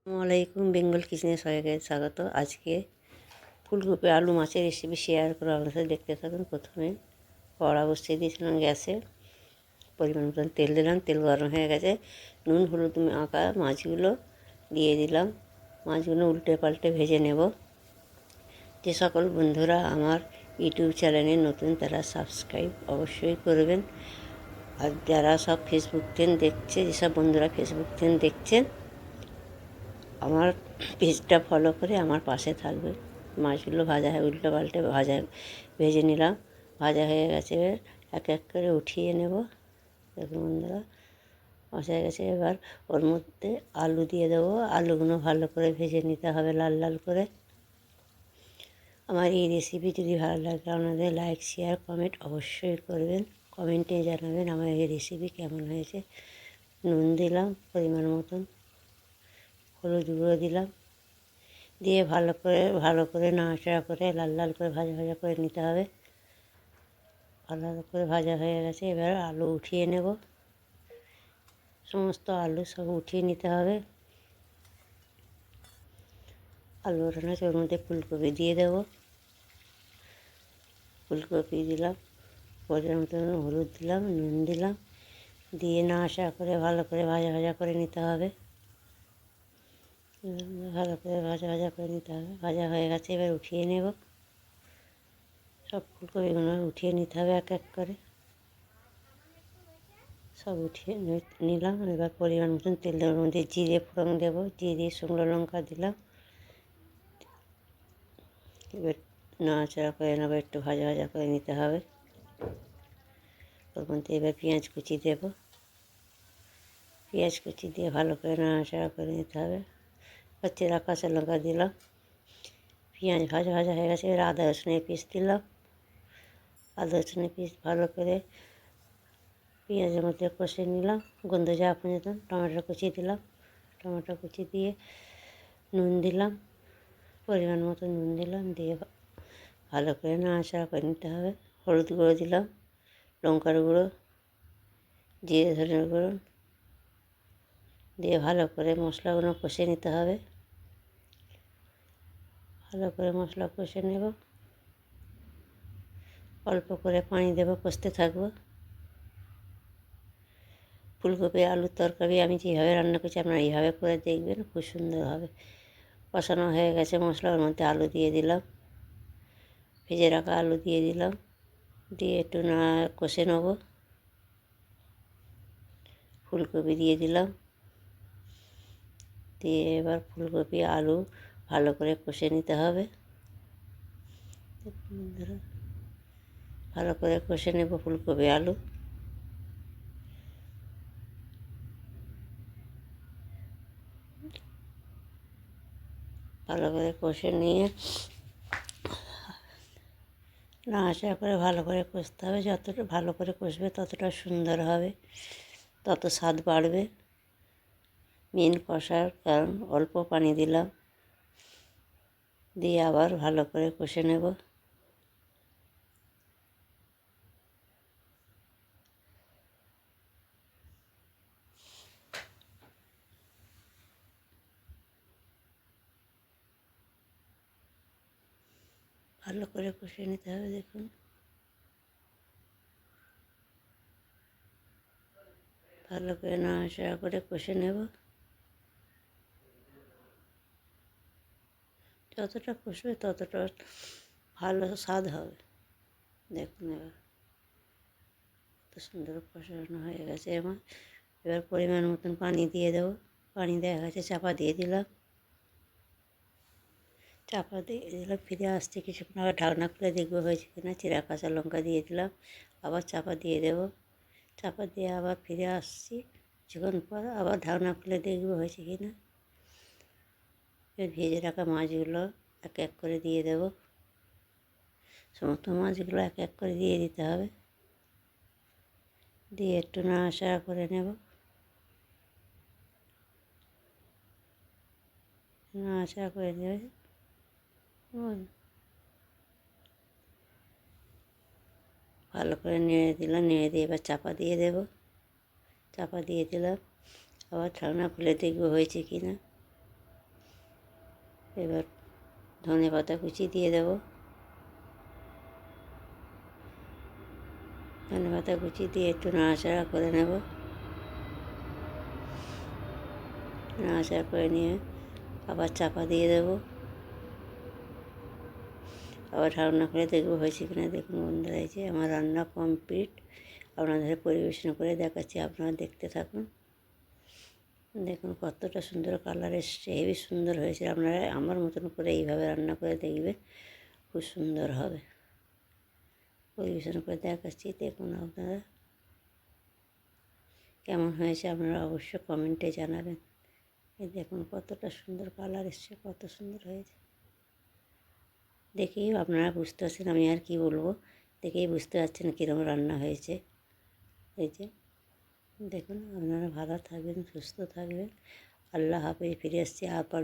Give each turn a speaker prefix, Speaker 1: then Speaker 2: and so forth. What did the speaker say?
Speaker 1: আসসালামাইকুম, বেঙ্গল কিচেনে সবাইকে স্বাগত। আজকে ফুলকপি আলু মাছের রেসিপি শেয়ার করে আপনাদের সাথে দেখতে থাকুন। প্রথমে কড়া বসিয়ে দিয়েছিলাম গ্যাসে, পরিমাণ মতন তেল দিলাম। তেল গরম হয়ে গেছে, নুন হলুদ মাখা মাছগুলো দিয়ে দিলাম। মাছগুলো উল্টে পাল্টে ভেজে নেব। যে সকল বন্ধুরা আমার ইউটিউব চ্যানেলে নতুন তারা সাবস্ক্রাইব অবশ্যই করবেন। আর যারা সব ফেসবুক থেকে দেখছে, যেসব বন্ধুরা ফেসবুক থেকে দেখছেন, আমার পেজটা ফলো করে আমার পাশে থাকবে। মাছগুলো ভাজা হয়ে উল্টে পাল্টে ভেজে নিলাম। ভাজা হয়ে গেছে, এক এক করে উঠিয়ে নেব। দেখুন বন্ধুরা, মাছ হয়ে গেছে। এবার ওর মধ্যে আলু দিয়ে দেবো। আলুগুলো ভালো করে ভেজে নিতে হবে, লাল লাল করে। আমার এই রেসিপি যদি ভালো লাগে আপনাদের লাইক শেয়ার কমেন্ট অবশ্যই করবেন। কমেন্টে জানাবেন আমার এই রেসিপি কেমন হয়েছে। নুন দিলাম পরিমাণ মতন, হলুদ গুঁড়ো দিলাম, দিয়ে ভালো করে নাড়াচাড়া করে লাল লাল করে ভাজা করে নিতে হবে। ভালো করে ভাজা হয়ে গেছে, এবার আলু উঠিয়ে নেব। সমস্ত আলু সব উঠিয়ে নিতে হবে। আলু ওঠানো আছে, ওর মধ্যে ফুলকপি দিয়ে দেবো। ফুলকপি দিলাম, পরিমাণ মতন হলুদ দিলাম, নুন দিলাম, দিয়ে নাড়াচাড়া করে ভালো করে ভাজা করে নিতে হবে। ভালো করে ভাজা করে নিতে হবে। ভাজা হয়ে গেছে, এবার উঠিয়ে নেব। সব ফুলকপিগুলো উঠিয়ে নিতে হবে এক এক করে। সব উঠিয়ে নিলাম। এবার পরিমাণ মতন তেল দেওয়ার মধ্যে জিরে ফোড়ন দেবো। জিরে শুকনো লঙ্কা দিলাম। এবার নাড়াচাড়া করে নেবো, একটু ভাজা করে নিতে হবে। ওর মধ্যে এবার পেঁয়াজ কুচি দেবো। পেঁয়াজ কুচি দিয়ে ভালো করে নাড়াচাড়া করে নিতে হবে। চেরা কাঁচা লঙ্কা দিলাম। পেঁয়াজ ভাজা হয়ে গেছে, এবার আদা রসুনের পিস দিলাম। আদা রসুনের পিস ভালো করে পেঁয়াজের মধ্যে কষে নিলাম, গন্ধ যাওয়া পর্যন্ত। টমেটো কুচি দিলাম। টমেটো কুচি দিয়ে নুন দিলাম, পরিমাণ মতো নুন দিলাম, দিয়ে ভালো করে নাড়াচাড়া করে নিতে হবে। হলুদ গুঁড়ো দিলাম, লঙ্কার গুঁড়ো, জিরে ধনের গুঁড়ো দিয়ে ভালো করে মশলাগুলো কষে নিতে হবে। ভালো করে মশলা কষে নেব। অল্প করে পানি দেবো, কষতে থাকবো। ফুলকপি আলুর তরকারি আমি যেভাবে রান্না করছি আপনারা এইভাবে করে দেখবেন, খুব সুন্দর হবে। কষানো হয়ে গেছে মশলা, ওর মধ্যে আলু দিয়ে দিলাম। ভেজে রাখা আলু দিয়ে দিলাম, দিয়ে একটু কষে নেব। ফুলকপি দিয়ে দিলাম, দিয়ে এবার ফুলকপি আলু ভালো করে কষে নিতে হবে। ভালো করে কষে নেব ফুলকপি আলু। ভালো করে কষে নিয়ে নাড়াচাড়া করে ভালো করে কষতে হবে। যতটা ভালো করে কষবে ততটা সুন্দর হবে, তত স্বাদ বাড়বে। মেন কষার কারণ অল্প পানি দিলাম, দিয়ে আবার ভালো করে কষে নেব। ভালো করে কষে নিতে হবে। দেখুন, ভালো করে নাড়াচাড়া করে কষে নেব। যতটা কষবে ততটা ভালো স্বাদ হবে। দেখুন কত সুন্দর কষানো হয়ে গেছে আমার। এবার পরিমাণ মতন পানি দিয়ে দেবো। পানি দেওয়া গেছে, চাপা দিয়ে দিলাম। ফিরে আসতে কিছুক্ষণ আবার ঢাকনা খুলে দেখবো হয়েছে কিনা। চিরা কাঁচা লঙ্কা দিয়ে দিলাম, আবার চাপা দিয়ে দেবো। চাপা দিয়ে আবার ফিরে আসছি কিছুক্ষণ পর, আবার ঢাকনা খুলে দেখবো হয়েছে কিনা। এবার ভেজে রাখা মাছগুলো এক এক করে দিয়ে দেবো। সমস্ত মাছগুলো এক এক করে দিয়ে দিতে হবে, দিয়ে একটু নাড়াচাড়া করে নেব। নাড়াচাড়া করে নেবে। ভালো করে নেড়ে দিলাম, নেড়ে দিয়ে এবার চাপা দিয়ে দেবো। চাপা দিয়ে দিলাম, আবার ঢাকনা খুলে দেখবো হয়েছে কি না। এবার ধনে পাতা কুচি দিয়ে দেব। ধনে পাতা কুচি দিয়ে একটু নাড়াচাড়া করে নেব। নাড়াচাড়া করে নিয়ে আবার চাপা দিয়ে দেব। আবার ঢাকনা করে দেখবো হয়েছে কিনা। দেখুন বন্ধুরা, এই যে আমার রান্না কমপ্লিট। আপনাদের পরিবেশন করে দেখাচ্ছি, আপনারা দেখতে থাকুন। দেখুন কতটা সুন্দর কালার এসছে, হেবি সুন্দর হয়েছে। আপনারা আমার মতন করে এইভাবে রান্না করে দেখবেন, খুব সুন্দর হবে। পরিবেশন করে দেখাচ্ছি, দেখুন আপনারা কেমন হয়েছে আপনারা অবশ্যই কমেন্টে জানাবেন। এই দেখুন কতটা সুন্দর কালার এসছে, কত সুন্দর হয়েছে। দেখেই আপনারা বুঝতে পারছেন, আমি আর কি বলবো, দেখেই বুঝতে পারছেন কীরকম রান্না হয়েছে। এই যে দেখুন, আপনারা ভালো থাকবেন, সুস্থ থাকবেন। আল্লাহ হাফেজ। ফিরে আসছি আবার।